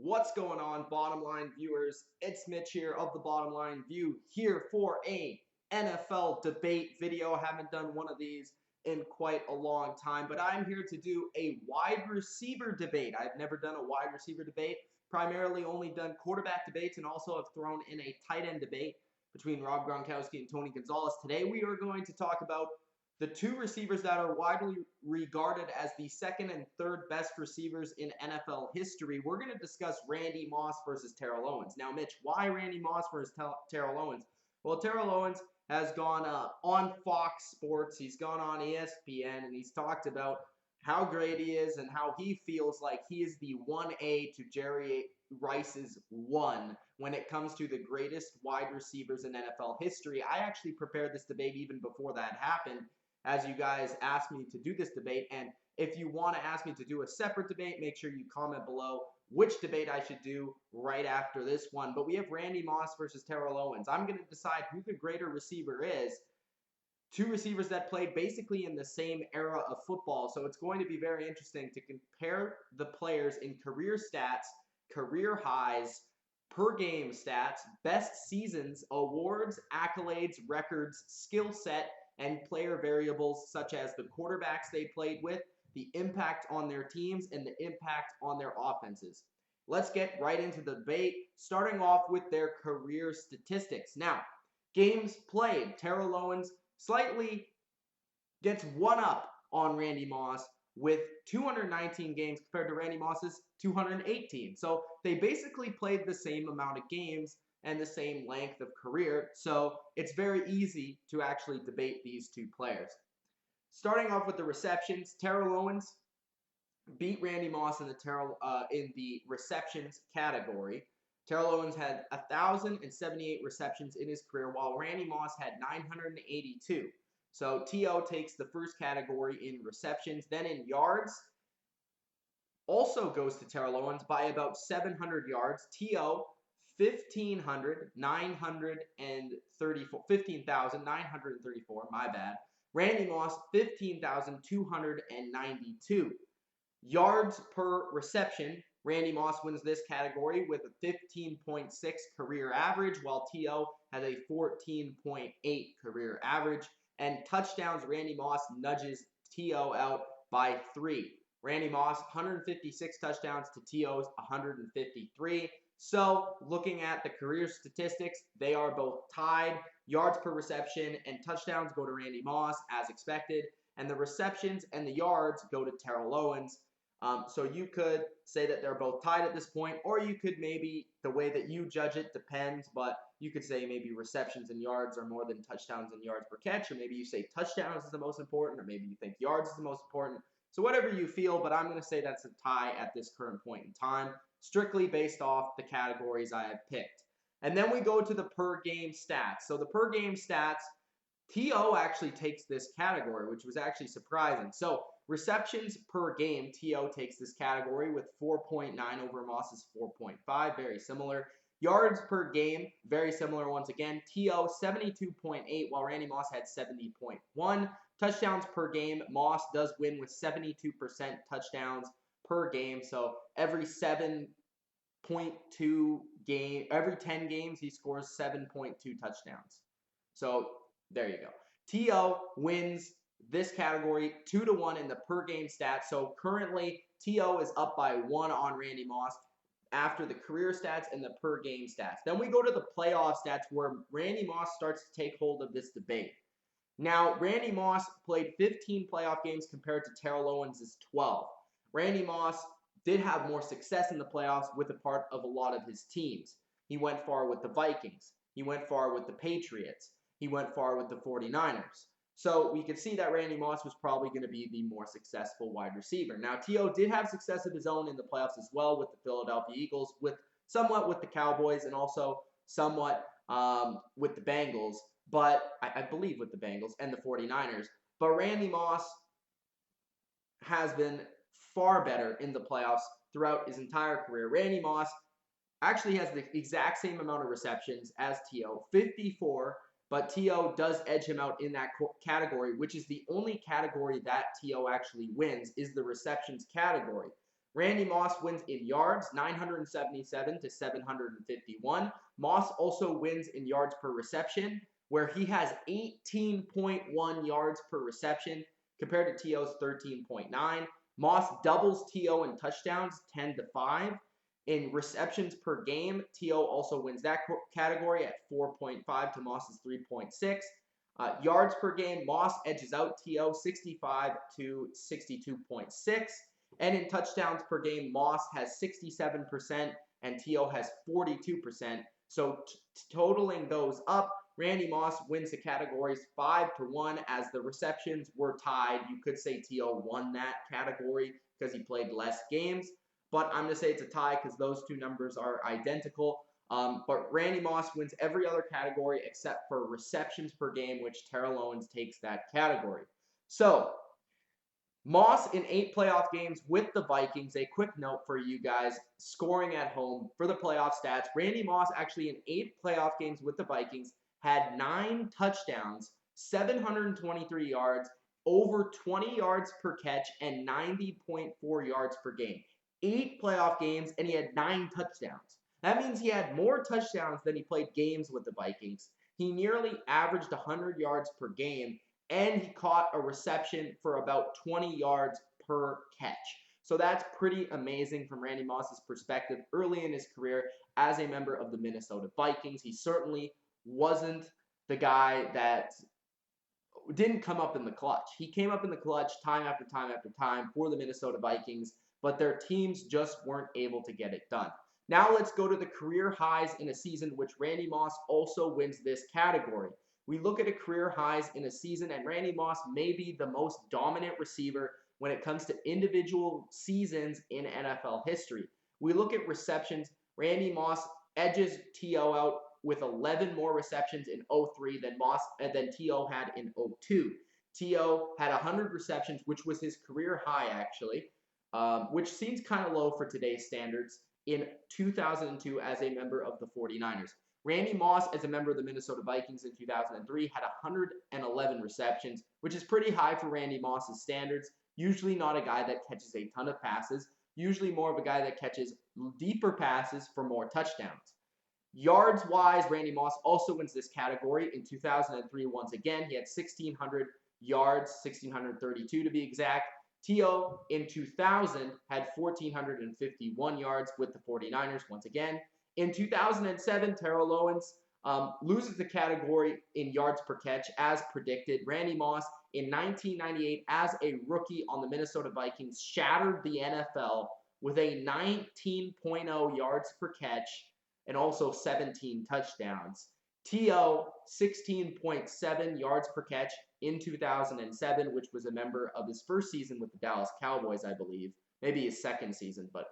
What's going on, Bottom Line viewers? It's Mitch here of the Bottom Line View, here for a NFL debate video. I haven't done one of these in quite a long time, but I'm here to do a wide receiver debate. I've never done a wide receiver debate, primarily only done quarterback debates, and also have thrown in a tight end debate between Rob Gronkowski and Tony Gonzalez. Today we are going to talk about the two receivers that are widely regarded as the second and third best receivers in NFL history. We're going to discuss Randy Moss versus Terrell Owens. Now, Mitch, why Randy Moss versus Terrell Owens? Well, Terrell Owens has gone on Fox Sports. He's gone on ESPN, and he's talked about how great he is and how he feels like he is the 1A to Jerry Rice's 1 when it comes to the greatest wide receivers in NFL history. I actually prepared this debate even before that happened, as you guys asked me to do this debate. And if you want to ask me to do a separate debate, make sure you comment below which debate I should do right after this one. But we have Randy Moss versus Terrell Owens. I'm going to decide who the greater receiver is. Two receivers that played basically in the same era of football. So it's going to be very interesting to compare the players in career stats, career highs, per game stats, best seasons, awards, accolades, records, skill set, and player variables such as the quarterbacks they played with, the impact on their teams, and the impact on their offenses. Let's get right into the debate, starting off with their career statistics. Now, games played. Terrell Owens slightly gets one up on Randy Moss with 219 games compared to Randy Moss's 218. So they basically played the same amount of games and the same length of career. So it's very easy to actually debate these two players. Starting off with the receptions, Terrell Owens beat Randy Moss in the receptions category. Terrell Owens had 1,078 receptions in his career, while Randy Moss had 982. So T.O. takes the first category in receptions. Then in yards, also goes to Terrell Owens by about 700 yards. T.O. 15,934, my bad. Randy Moss, 15,292. Yards per reception, Randy Moss wins this category with a 15.6 career average, while T.O. has a 14.8 career average. And touchdowns, Randy Moss nudges T.O. out by 3. Randy Moss, 156 touchdowns to T.O.'s 153. So, looking at the career statistics, they are both tied. Yards per reception and touchdowns go to Randy Moss, as expected. And the receptions and the yards go to Terrell Owens. So you could say that they're both tied at this point, or you could maybe, the way that you judge it depends, but you could say maybe receptions and yards are more than touchdowns and yards per catch, or maybe you say touchdowns is the most important, or maybe you think yards is the most important. So whatever you feel, but I'm going to say that's a tie at this current point in time, strictly based off the categories I have picked. And then we go to the per game stats. So the per game stats, T.O. actually takes this category, which was actually surprising. So receptions per game, T.O. takes this category with 4.9 over Moss's 4.5, very similar. Yards per game, very similar once again. T.O. 72.8, while Randy Moss had 70.1. Touchdowns per game, Moss does win with 72% touchdowns per game. So every 7.2 game, every 10 games, he scores 7.2 touchdowns. So there you go. T.O. wins this category 2-1 in the per game stats. So currently, T.O. is up by 1 on Randy Moss after the career stats and the per game stats. Then we go to the playoff stats, where Randy Moss starts to take hold of this debate. Now, Randy Moss played 15 playoff games compared to Terrell Owens' 12. Randy Moss did have more success in the playoffs with a part of a lot of his teams. He went far with the Vikings. He went far with the Patriots. He went far with the 49ers. So we could see that Randy Moss was probably going to be the more successful wide receiver. Now, T.O. did have success of his own in the playoffs as well with the Philadelphia Eagles, somewhat with the Cowboys, and also somewhat with the Bengals, but I believe with the Bengals and the 49ers. But Randy Moss has been far better in the playoffs throughout his entire career. Randy Moss actually has the exact same amount of receptions as T.O., 54, but T.O. does edge him out in that category, which is the only category that T.O. actually wins, is the receptions category. Randy Moss wins in yards, 977 to 751. Moss also wins in yards per reception, where he has 18.1 yards per reception compared to T.O.'s 13.9. Moss doubles T.O. in touchdowns, 10-5. In receptions per game, T.O. also wins that category at 4.5 to Moss's 3.6. Yards per game, Moss edges out T.O. 65 to 62.6. And in touchdowns per game, Moss has 67% and T.O. has 42%. So totaling those up, Randy Moss wins the categories 5-1 as the receptions were tied. You could say T.O. won that category because he played less games, but I'm going to say it's a tie because those two numbers are identical. But Randy Moss wins every other category except for receptions per game, which Terrell Owens takes that category. So Moss in 8 playoff games with the Vikings. A quick note for you guys, scoring at home for the playoff stats. Randy Moss actually in 8 playoff games with the Vikings had 9 touchdowns, 723 yards, over 20 yards per catch, and 90.4 yards per game. 8 playoff games, and he had 9 touchdowns. That means he had more touchdowns than he played games with the Vikings. He nearly averaged 100 yards per game, and he caught a reception for about 20 yards per catch. So that's pretty amazing from Randy Moss's perspective early in his career as a member of the Minnesota Vikings. He certainly wasn't the guy that didn't come up in the clutch. He came up in the clutch time after time after time for the Minnesota Vikings, but their teams just weren't able to get it done. Now let's go to the career highs in a season, which Randy Moss also wins this category. We look at a career highs in a season, and Randy Moss may be the most dominant receiver when it comes to individual seasons in NFL history. We look at receptions. Randy Moss edges T.O. out with 11 more receptions in 03 than T.O. had in 02. T.O. had 100 receptions, which was his career high, actually, which seems kind of low for today's standards, in 2002 as a member of the 49ers. Randy Moss, as a member of the Minnesota Vikings in 2003, had 111 receptions, which is pretty high for Randy Moss's standards. Usually not a guy that catches a ton of passes, usually more of a guy that catches deeper passes for more touchdowns. Yards-wise, Randy Moss also wins this category in 2003 once again. He had 1,600 yards, 1,632 to be exact. T.O. in 2000 had 1,451 yards with the 49ers once again. In 2007, Terrell Owens loses the category in yards per catch as predicted. Randy Moss in 1998 as a rookie on the Minnesota Vikings shattered the NFL with a 19.0 yards per catch and also 17 touchdowns. T.O. 16.7 yards per catch in 2007, which was a member of his first season with the Dallas Cowboys, I believe. Maybe his second season, but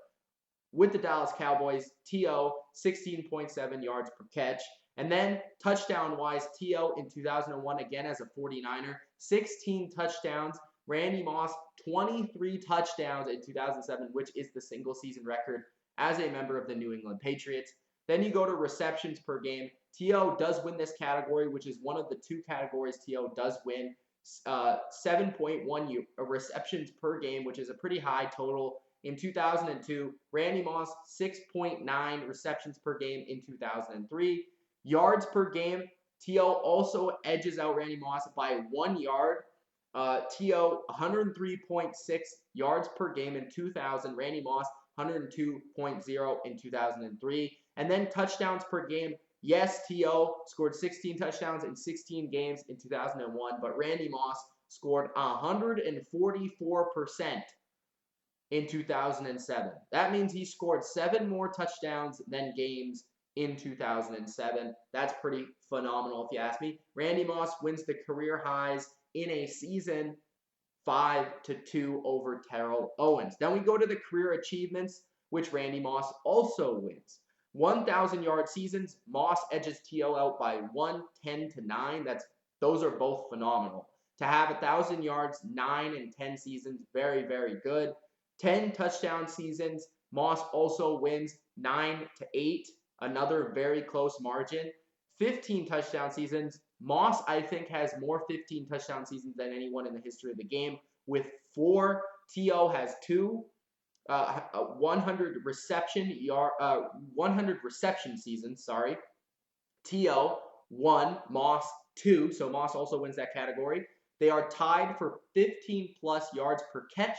with the Dallas Cowboys, T.O. 16.7 yards per catch. And then touchdown-wise, T.O. in 2001, again as a 49er, 16 touchdowns. Randy Moss, 23 touchdowns in 2007, which is the single-season record as a member of the New England Patriots. Then you go to receptions per game. T.O. does win this category, which is one of the 2 categories T.O. does win. 7.1 receptions per game, which is a pretty high total. In 2002, Randy Moss, 6.9 receptions per game in 2003. Yards per game, T.O. also edges out Randy Moss by 1 yard. T.O. 103.6 yards per game in 2000. Randy Moss, 102.0 in 2003. And then touchdowns per game. Yes, T.O. scored 16 touchdowns in 16 games in 2001, but Randy Moss scored 144% in 2007. That means he scored 7 more touchdowns than games in 2007. That's pretty phenomenal if you ask me. Randy Moss wins the career highs in a season 5-2 over Terrell Owens. Then we go to the career achievements, which Randy Moss also wins. 1,000-yard seasons, Moss edges T.O. out by 1, 10-9. Those are both phenomenal. To have 1,000 yards, 9 and 10 seasons, very, very good. 10 touchdown seasons, Moss also wins 9-8, another very close margin. 15 touchdown seasons, Moss, I think, has more 15 touchdown seasons than anyone in the history of the game with 4. T.O. has 2. 100 reception seasons. Sorry, T.O. 1, Moss 2. So Moss also wins that category. They are tied for 15 plus yards per catch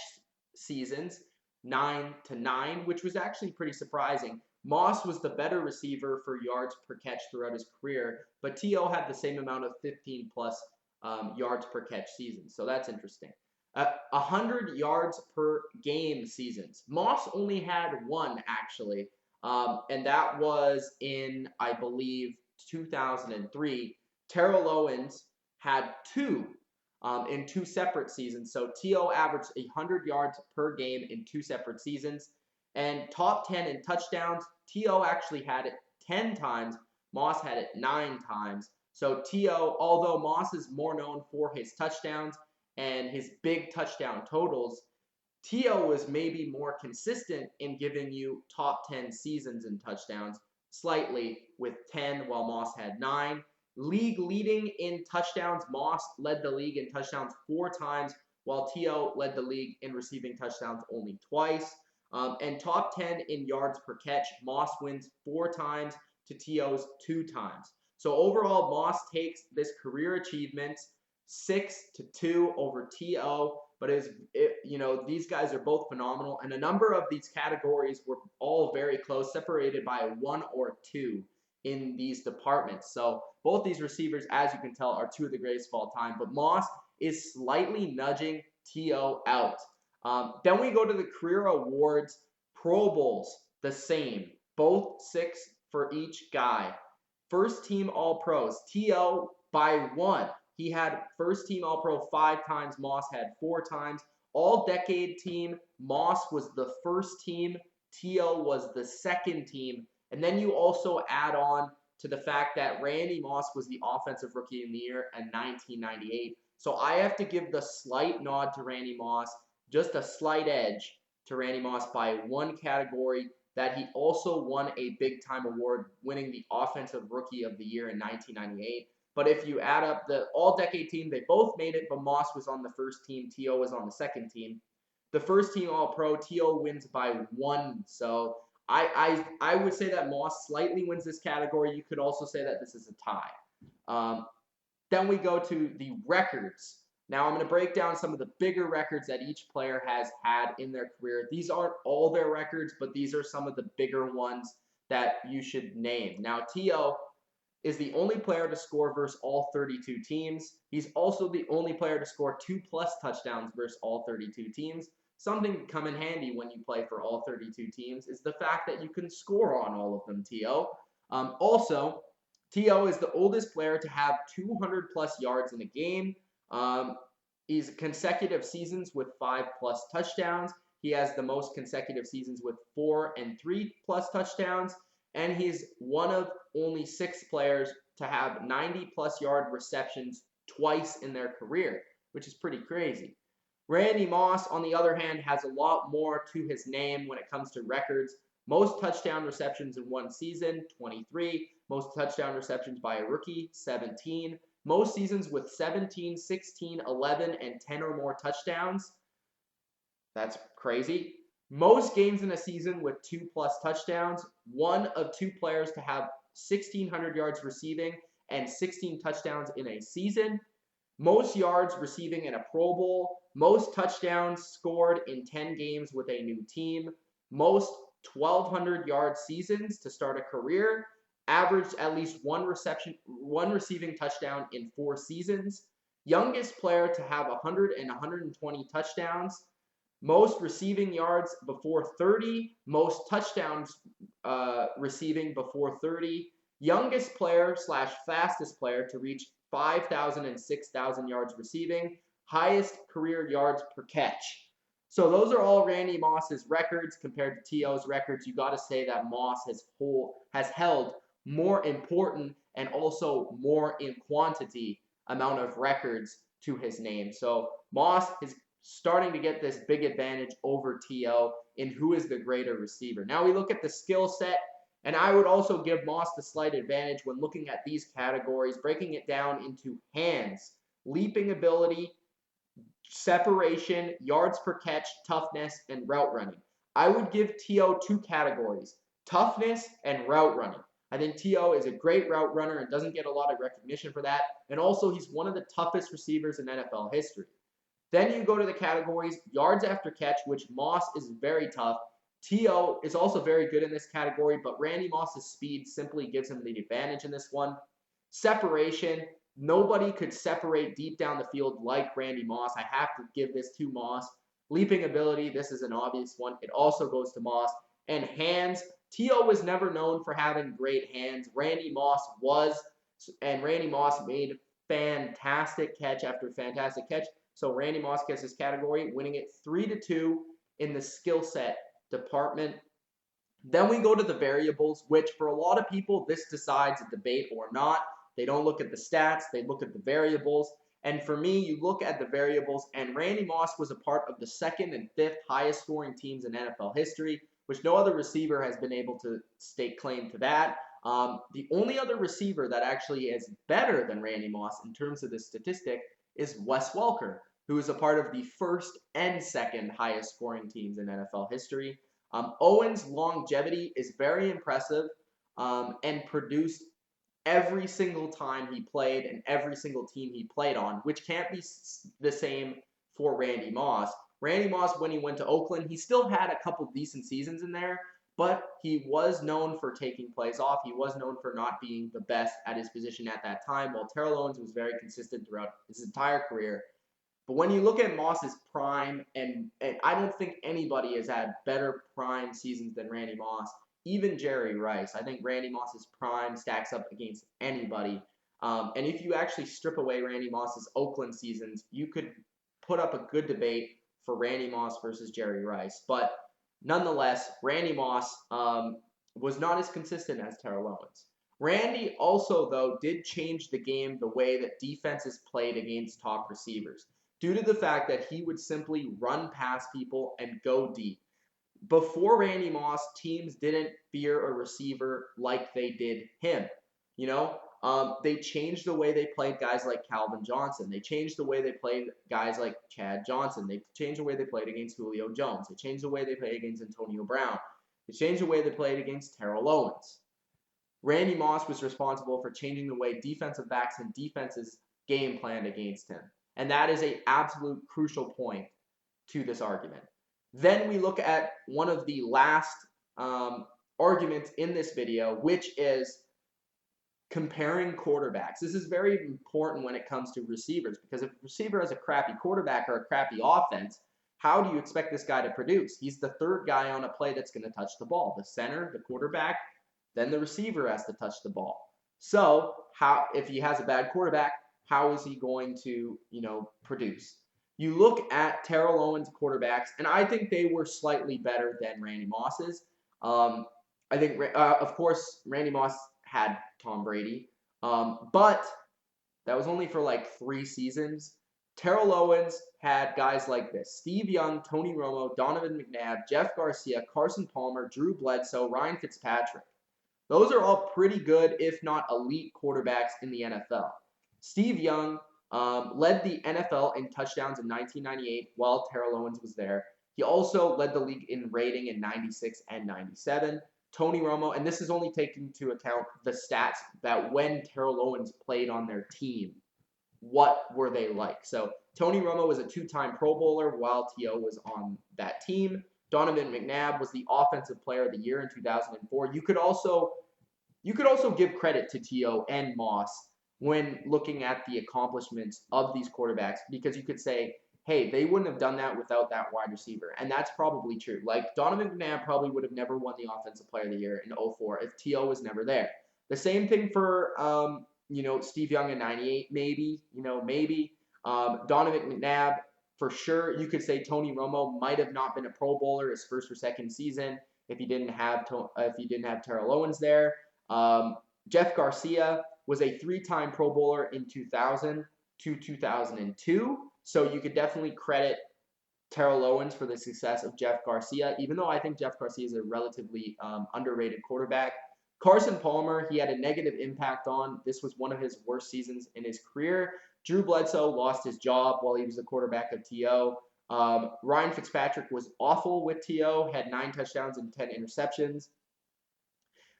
seasons, 9-9, which was actually pretty surprising. Moss was the better receiver for yards per catch throughout his career, but T.O. had the same amount of 15 plus yards per catch seasons. So that's interesting. 100 yards per game seasons. Moss only had one, actually, and that was in, I believe, 2003. Terrell Owens had two in two separate seasons. So T.O. averaged 100 yards per game in two separate seasons. And top 10 in touchdowns, T.O. actually had it 10 times. Moss had it 9 times. So T.O., although Moss is more known for his touchdowns and his big touchdown totals, T.O. was maybe more consistent in giving you top 10 seasons in touchdowns, slightly with 10, while Moss had 9. League leading in touchdowns, Moss led the league in touchdowns 4 times, while T.O. led the league in receiving touchdowns only twice. And top 10 in yards per catch, Moss wins 4 times to T.O.'s 2 times. So overall, Moss takes this career achievement 6-2 over T.O., but these guys are both phenomenal, and a number of these categories were all very close, separated by 1 or 2 in these departments. So both these receivers, as you can tell, are 2 of the greatest of all time, but Moss is slightly nudging T.O. out. Then we go to the career awards. Pro Bowls, the same, both 6 for each guy. First team All-Pros, T.O. by 1. He had first team All-Pro 5 times. Moss had 4 times. All-Decade team, Moss was the first team. T.O. was the second team. And then you also add on to the fact that Randy Moss was the Offensive Rookie of the Year in 1998. So I have to give the slight nod to Randy Moss, just a slight edge to Randy Moss by 1 category, that he also won a big-time award, winning the Offensive Rookie of the Year in 1998. But if you add up the all-decade team, they both made it, but Moss was on the first team, T.O. was on the second team. The first team All-Pro, T.O. wins by 1. So I would say that Moss slightly wins this category. You could also say that this is a tie. Then we go to the records. Now I'm going to break down some of the bigger records that each player has had in their career. These aren't all their records, but these are some of the bigger ones that you should name. Now, T.O. is the only player to score versus all 32 teams. He's also the only player to score 2+ touchdowns versus all 32 teams. Something to come in handy when you play for all 32 teams is the fact that you can score on all of them, T.O. Also, T.O. is the oldest player to have 200+ yards in a game. He's consecutive seasons with 5+ touchdowns. He has the most consecutive seasons with 4 and 3+ touchdowns. And he's one of only 6 players to have 90+ yard receptions twice in their career, which is pretty crazy. Randy Moss, on the other hand, has a lot more to his name when it comes to records. Most touchdown receptions in one season, 23. Most touchdown receptions by a rookie, 17. Most seasons with 17, 16, 11, and 10 or more touchdowns. That's crazy. Most games in a season with 2+ touchdowns. One of 2 players to have 1,600 yards receiving and 16 touchdowns in a season. Most yards receiving in a Pro Bowl. Most touchdowns scored in 10 games with a new team. Most 1,200 yard seasons to start a career. Averaged at least one receiving touchdown in 4 seasons. Youngest player to have 100 and 120 touchdowns. Most receiving yards before 30. Most touchdowns receiving before 30. Youngest player / fastest player to reach 5,000 and 6,000 yards receiving. Highest career yards per catch. So those are all Randy Moss's records compared to T.O.'s records. You got to say that Moss has held more important and also more in quantity amount of records to his name. So Moss is starting to get this big advantage over T.O. in who is the greater receiver. Now we look at the skill set, and I would also give Moss the slight advantage when looking at these categories, breaking it down into hands, leaping ability, separation, yards per catch, toughness, and route running. I would give T.O. 2 categories, toughness and route running. I think T.O. is a great route runner and doesn't get a lot of recognition for that. And also, he's one of the toughest receivers in NFL history. Then you go to the categories, yards after catch, which Moss is very tough. T.O. is also very good in this category, but Randy Moss's speed simply gives him the advantage in this one. Separation, nobody could separate deep down the field like Randy Moss. I have to give this to Moss. Leaping ability, this is an obvious one. It also goes to Moss. And hands, T.O. was never known for having great hands. Randy Moss was, and Randy Moss made fantastic catch after fantastic catch. So Randy Moss gets this category, winning it 3-2 in the skill set department. Then we go to the variables, which for a lot of people, this decides a debate or not. They don't look at the stats, they look at the variables. And for me, you look at the variables, and Randy Moss was a part of the 2nd and 5th highest scoring teams in NFL history, which no other receiver has been able to stake claim to that. The only other receiver that actually is better than Randy Moss in terms of the statistic is Wes Welker, who is a part of the 1st and 2nd highest scoring teams in NFL history. Owens' longevity is very impressive and produced every single time he played and every single team he played on, which can't be the same for Randy Moss. Randy Moss, when he went to Oakland, he still had a couple decent seasons in there, but he was known for taking plays off. He was known for not being the best at his position at that time, while Terrell Owens was very consistent throughout his entire career. But when you look at Moss's prime, and I don't think anybody has had better prime seasons than Randy Moss, even Jerry Rice. I think Randy Moss's prime stacks up against anybody. And if you actually strip away Randy Moss's Oakland seasons, you could put up a good debate for Randy Moss versus Jerry Rice. But nonetheless, Randy Moss was not as consistent as Terrell Owens. Randy also, though, did change the game the way that defenses played against top receivers, due to the fact that he would simply run past people and go deep. Before Randy Moss, teams didn't fear a receiver like they did him. They changed the way they played guys like Calvin Johnson. They changed the way they played guys like Chad Johnson. They changed the way they played against Julio Jones. They changed the way they played against Antonio Brown. They changed the way they played against Terrell Owens. Randy Moss was responsible for changing the way defensive backs and defenses game planned against him. And that is an absolute crucial point to this argument. Then we look at one of the last arguments in this video, which is comparing quarterbacks. This is very important when it comes to receivers, because if a receiver has a crappy quarterback or a crappy offense, how do you expect this guy to produce? He's the 3rd guy on a play that's going to touch the ball. The center, the quarterback, then the receiver has to touch the ball. So if he has a bad quarterback, how is he going to, produce? You look at Terrell Owens' quarterbacks, and I think they were slightly better than Randy Moss's. I think, of course, Randy Moss had Tom Brady, but that was only for like 3 seasons. Terrell Owens had guys like this: Steve Young, Tony Romo, Donovan McNabb, Jeff Garcia, Carson Palmer, Drew Bledsoe, Ryan Fitzpatrick. Those are all pretty good, if not elite, quarterbacks in the NFL. Steve Young led the NFL in touchdowns in 1998 while Terrell Owens was there. He also led the league in rating in 96 and 97. Tony Romo, and this is only taking into account the stats that when Terrell Owens played on their team, what were they like? So Tony Romo was a 2-time Pro Bowler while T.O. was on that team. Donovan McNabb was the Offensive Player of the Year in 2004. You could also give credit to T.O. and Moss when looking at the accomplishments of these quarterbacks, because you could say, hey, they wouldn't have done that without that wide receiver. And that's probably true. Like, Donovan McNabb probably would have never won the Offensive Player of the Year in 2004 if T.O. was never there. The same thing for, Steve Young in 98, maybe. Donovan McNabb, for sure. You could say Tony Romo might have not been a Pro Bowler his 1st or 2nd season if he didn't have Terrell Owens there. Jeff Garcia was a 3-time Pro Bowler in 2000 to 2002. So you could definitely credit Terrell Owens for the success of Jeff Garcia, even though I think Jeff Garcia is a relatively underrated quarterback. Carson Palmer, he had a negative impact on. This was one of his worst seasons in his career. Drew Bledsoe lost his job while he was the quarterback of T.O. Ryan Fitzpatrick was awful with T.O., had 9 touchdowns and 10 interceptions.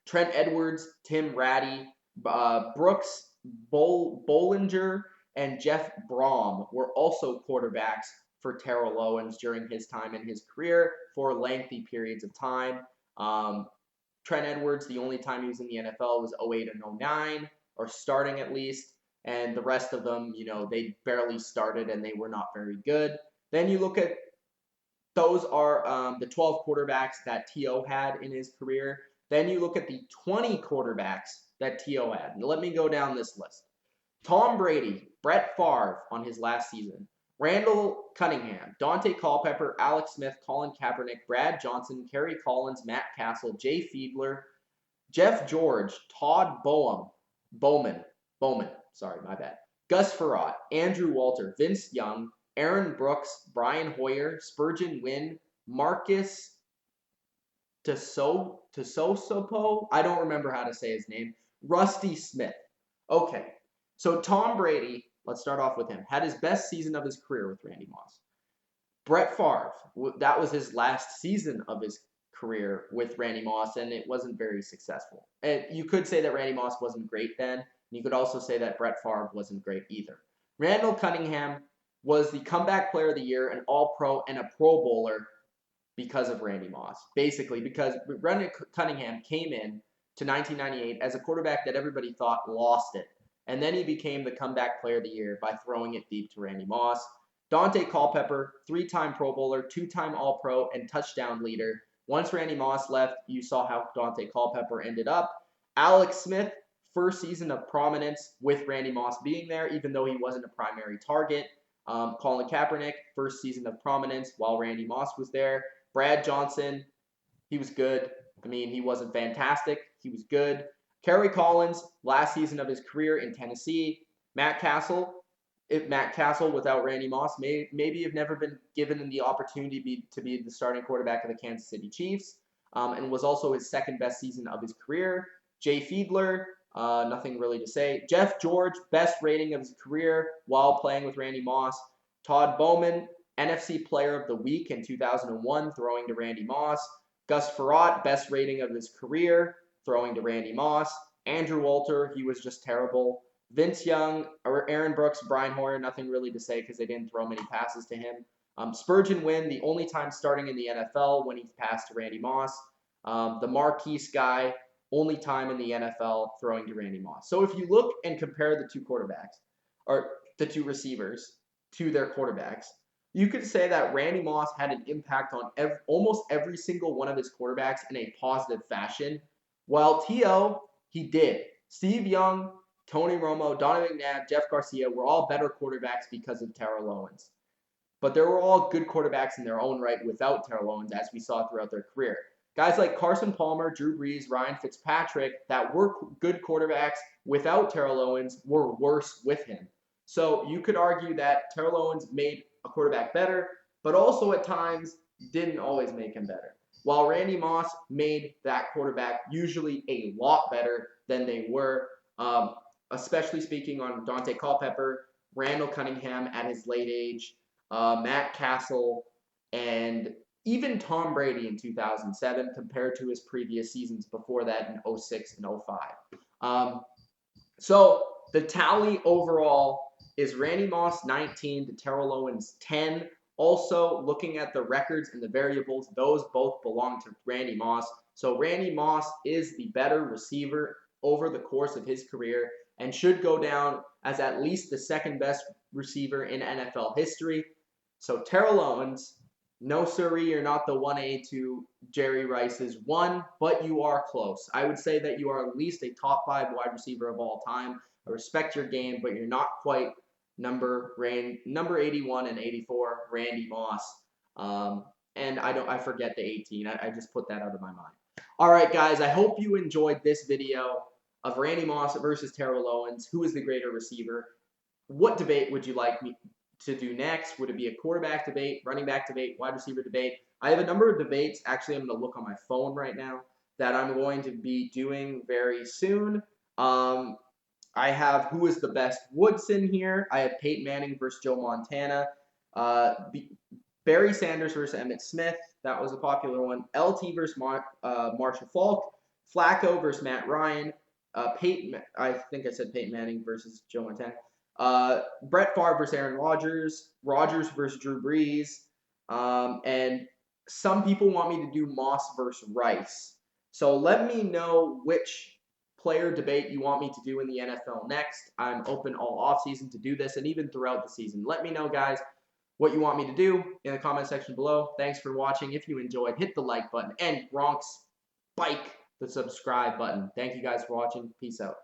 Trent Edwards, Tim Ratty, Brooks, Bollinger, and Jeff Brom were also quarterbacks for Terrell Owens during his time in his career for lengthy periods of time. Trent Edwards, the only time he was in the NFL was 08 and 09, or starting at least. And the rest of them, they barely started and they were not very good. Then you look at those are the 12 quarterbacks that T.O. had in his career. Then you look at the 20 quarterbacks that T.O. had. And let me go down this list. Tom Brady, Brett Favre on his last season, Randall Cunningham, Dante Culpepper, Alex Smith, Colin Kaepernick, Brad Johnson, Kerry Collins, Matt Cassel, Jay Fiedler, Jeff George, Todd Bowman, sorry, my bad, Gus Frerotte, Andrew Walter, Vince Young, Aaron Brooks, Brian Hoyer, Spurgeon Wynn, Marcus Tososopo, I don't remember how to say his name, Rusty Smith. Okay, so Tom Brady, let's start off with him, had his best season of his career with Randy Moss. Brett Favre, that was his last season of his career with Randy Moss, and it wasn't very successful. And you could say that Randy Moss wasn't great then, and you could also say that Brett Favre wasn't great either. Randall Cunningham was the comeback player of the year, an all-pro, and a Pro Bowler because of Randy Moss. Basically, because Randall Cunningham came in to 1998 as a quarterback that everybody thought lost it. And then he became the comeback player of the year by throwing it deep to Randy Moss. Dante Culpepper, 3-time Pro Bowler, 2-time All-Pro, and touchdown leader. Once Randy Moss left, you saw how Dante Culpepper ended up. Alex Smith, first season of prominence with Randy Moss being there, even though he wasn't a primary target. Colin Kaepernick, first season of prominence while Randy Moss was there. Brad Johnson, he was good. I mean, he wasn't fantastic. He was good. Kerry Collins, last season of his career in Tennessee. Matt Cassel without Randy Moss maybe have never been given the opportunity to be the starting quarterback of the Kansas City Chiefs, and was also his second best season of his career. Jay Fiedler, nothing really to say. Jeff George, best rating of his career while playing with Randy Moss. Todd Bowman, NFC Player of the Week in 2001, throwing to Randy Moss. Gus Frerotte, best rating of his career, throwing to Randy Moss. Andrew Walter, he was just terrible. Vince Young, or Aaron Brooks, Brian Hoyer, nothing really to say because they didn't throw many passes to him. Spurgeon Wynn, the only time starting in the NFL when he passed to Randy Moss. The Marquise guy, only time in the NFL throwing to Randy Moss. So if you look and compare the two quarterbacks, or the two receivers, to their quarterbacks, you could say that Randy Moss had an impact on almost every single one of his quarterbacks in a positive fashion, while T.O., he did. Steve Young, Tony Romo, Donovan McNabb, Jeff Garcia were all better quarterbacks because of Terrell Owens. But they were all good quarterbacks in their own right without Terrell Owens, as we saw throughout their career. Guys like Carson Palmer, Drew Brees, Ryan Fitzpatrick, that were good quarterbacks without Terrell Owens, were worse with him. So you could argue that Terrell Owens made a quarterback better, but also at times didn't always make him better. While Randy Moss made that quarterback usually a lot better than they were, especially speaking on Dante Culpepper, Randall Cunningham at his late age, Matt Cassel, and even Tom Brady in 2007 compared to his previous seasons before that in 06 and 05. So the tally overall is Randy Moss 19 to Terrell Owens 10. Also, looking at the records and the variables, those both belong to Randy Moss. So Randy Moss is the better receiver over the course of his career and should go down as at least the second best receiver in NFL history. So Terrell Owens, no siree, you're not the 1A to Jerry Rice's 1, but you are close. I would say that you are at least a top 5 wide receiver of all time. I respect your game, but you're not quite number 81 and 84, Randy Moss. And I forget the 18. I just put that out of my mind. All right, guys, I hope you enjoyed this video of Randy Moss versus Terrell Owens. Who is the greater receiver? What debate would you like me to do next? Would it be a quarterback debate, running back debate, wide receiver debate? I have a number of debates. Actually, I'm going to look on my phone right now that I'm going to be doing very soon. I have who is the best Woodson here. I have Peyton Manning versus Joe Montana. Barry Sanders versus Emmitt Smith. That was a popular one. LT versus Marshall Faulk. Flacco versus Matt Ryan. Peyton, I think I said Peyton Manning versus Joe Montana. Brett Favre versus Aaron Rodgers. Rodgers versus Drew Brees. And some people want me to do Moss versus Rice. So let me know which player debate you want me to do in the NFL next. I'm open all offseason to do this and even throughout the season. Let me know, guys, what you want me to do in the comment section below. Thanks for watching. If you enjoyed, hit the like button and Gronk spike the subscribe button. Thank you guys for watching. Peace out.